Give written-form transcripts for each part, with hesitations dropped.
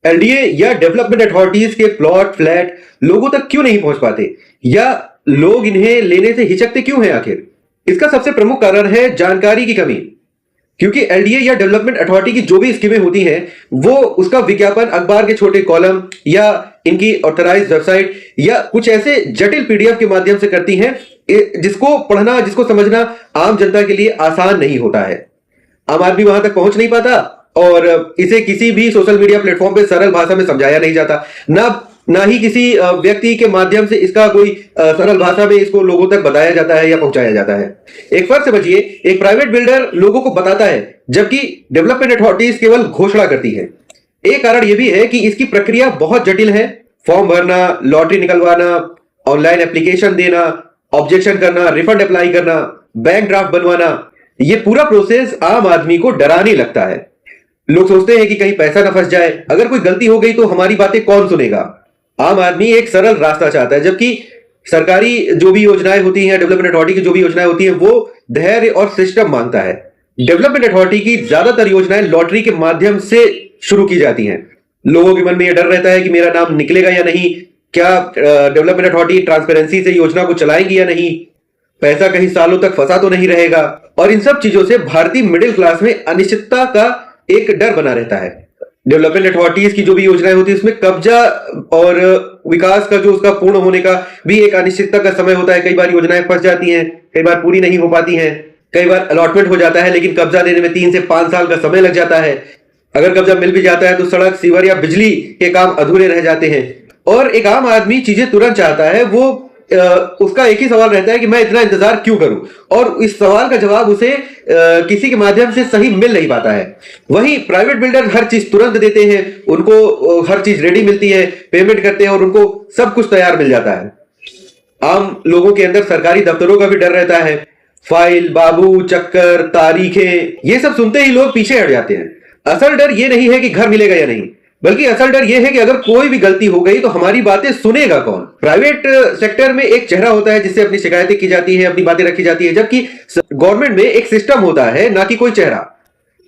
LDA या development authorities के plot flat लोगों तक क्यों नहीं पहुंच पाते, या लोग इन्हें लेने से हिचकते क्यों हैं आखिर? इसका सबसे प्रमुख कारण है जानकारी की कमी। क्योंकि एलडीए या डेवलपमेंट अथॉरिटी की जो भी स्कीमें होती हैं, वो उसका विज्ञापन अखबार के छोटे कॉलम या इनकी ऑथराइज्ड वेबसाइट या कुछ ऐसे जटिल पीडीएफ के माध्यम से करती हैं जिसको पढ़ना, जिसको समझना आम जनता के लिए आसान नहीं होता है। आम आदमी वहां तक पहुंच नहीं पाता और इसे किसी भी सोशल मीडिया प्लेटफॉर्म पे सरल भाषा में समझाया नहीं जाता, ना ही किसी व्यक्ति के माध्यम से इसका कोई सरल भाषा में इसको लोगों तक बताया जाता है या पहुंचाया जाता है। एक फर्क समझिए, एक प्राइवेट बिल्डर लोगों को बताता है जबकि डेवलपमेंट अथॉरिटीज केवल घोषणा करती है। एक कारण यह भी है कि इसकी प्रक्रिया बहुत जटिल है। फॉर्म भरना, लॉटरी निकलवाना, ऑनलाइन एप्लीकेशन देना, ऑब्जेक्शन करना, रिफंड अप्लाई करना, बैंक ड्राफ्ट बनवाना, यह पूरा प्रोसेस आम आदमी को डराने लगता है। लोग सोचते हैं कि कहीं पैसा ना फंस जाए, अगर कोई गलती हो गई तो हमारी बातें कौन सुनेगा। आम आदमी एक सरल रास्ता चाहता है, जबकि सरकारी जो भी योजनाएं होती हैं, डेवलपमेंट अथॉरिटी की जो भी योजनाएं होती हैं, वो धैर्य और सिस्टम मांगता है। डेवलपमेंट अथॉरिटी की ज्यादातर योजनाएं लॉटरी के माध्यम से शुरू की जाती हैं। लोगों के मन में यह डर रहता है कि मेरा नाम निकलेगा या नहीं, क्या डेवलपमेंट अथॉरिटी ट्रांसपेरेंसी से योजना को चलाएंगी या नहीं, पैसा कहीं सालों तक फंसा तो नहीं रहेगा। और इन सब चीजों से भारतीय मिडिल क्लास में अनिश्चितता का एक डर बना रहता है। डेवलपमेंट अथॉरिटीज की जो भी योजनाएं होती है उसमें कब्जा और विकास का जो उसका पूर्ण होने का भी एक अनिश्चितता का समय होता है। कई बार योजनाएं फंस जाती हैं, कई बार पूरी नहीं हो पाती हैं, कई बार अलॉटमेंट हो जाता है लेकिन कब्जा देने में 3 से 5 साल का समय लग जाता है। अगर कब्जा मिल भी जाता है तो सड़क, सीवर या बिजली के काम अधूरे रह जाते हैं। और एक आम आदमी चीजें तुरंत चाहता है, वो उसका एक ही सवाल रहता है कि मैं इतना इंतजार क्यों करूं, और इस सवाल का जवाब उसे किसी के माध्यम से सही मिल नहीं पाता है। वहीं प्राइवेट बिल्डर हर चीज तुरंत देते हैं, उनको हर चीज रेडी मिलती है, पेमेंट करते हैं और उनको सब कुछ तैयार मिल जाता है। आम लोगों के अंदर सरकारी दफ्तरों का भी डर रहता है। फाइल, बाबू, चक्कर, तारीखें, ये सब सुनते ही लोग पीछे हट जाते हैं। असल डर ये नहीं है कि घर मिलेगा या नहीं, बल्कि असल डर यह है कि अगर कोई भी गलती हो गई तो हमारी बातें सुनेगा कौन। प्राइवेट सेक्टर में एक चेहरा होता है जिससे अपनी शिकायतें की जाती है, अपनी बातें रखी जाती है, जबकि गवर्नमेंट में एक सिस्टम होता है, ना कि कोई चेहरा।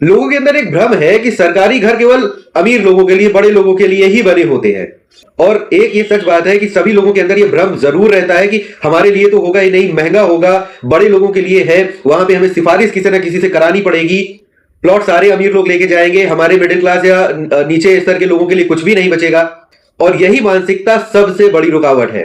लोगों के अंदर एक भ्रम है कि सरकारी घर केवल अमीर लोगों के लिए, बड़े लोगों के लिए ही बने होते हैं। और एक ये सच बात है कि सभी लोगों के अंदर ये भ्रम जरूर रहता है कि हमारे लिए तो होगा ही नहीं, महंगा होगा, बड़े लोगों के लिए है, वहां पे हमें सिफारिश किसी ना किसी से करानी पड़ेगी, प्लॉट सारे अमीर लोग लेके जाएंगे, हमारे मिडिल क्लास या नीचे स्तर के लोगों के लिए कुछ भी नहीं बचेगा। और यही मानसिकता सबसे बड़ी रुकावट है।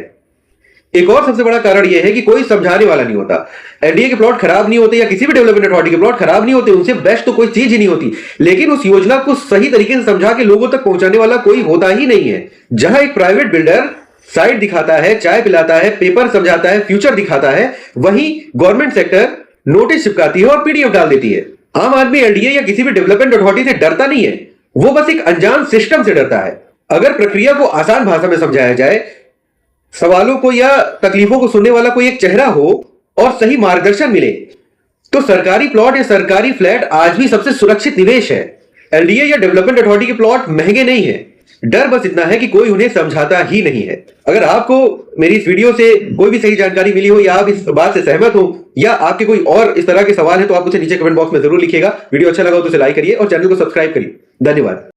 एक और सबसे बड़ा कारण यह है कि कोई समझाने वाला नहीं होता। एलडीए के प्लॉट खराब नहीं होते या किसी भी डेवलपमेंट अथॉरिटी के प्लॉट खराब नहीं होते, उनसे बेस्ट तो कोई चीज ही नहीं होती, लेकिन उस योजना को सही तरीके से समझा के लोगों तक पहुंचाने वाला कोई होता ही नहीं है। जहां एक प्राइवेट बिल्डर साइट दिखाता है, चाय पिलाता है, पेपर समझाता है, फ्यूचर दिखाता है, वहीं गवर्नमेंट सेक्टर नोटिस चिपकाती है और पीडीएफ डाल देती है। आम आदमी एलडीए या किसी भी डेवलपमेंट अथॉरिटी से डरता नहीं है, वो बस एक अनजान सिस्टम से डरता है। अगर प्रक्रिया को आसान भाषा में समझाया जाए, सवालों को या तकलीफों को सुनने वाला कोई एक चेहरा हो और सही मार्गदर्शन मिले, तो सरकारी प्लॉट या सरकारी फ्लैट आज भी सबसे सुरक्षित निवेश है। एलडीए या डेवलपमेंट अथॉरिटी के प्लॉट महंगे नहीं है, डर बस इतना है कि कोई उन्हें समझाता ही नहीं है। अगर आपको मेरी इस वीडियो से कोई भी सही जानकारी मिली हो, या आप इस बात से सहमत हो, या आपके कोई और इस तरह के सवाल है, तो आप उसे नीचे कमेंट बॉक्स में जरूर लिखिएगा। वीडियो अच्छा लगा हो तो इसे लाइक करिए और चैनल को सब्सक्राइब करिए। धन्यवाद।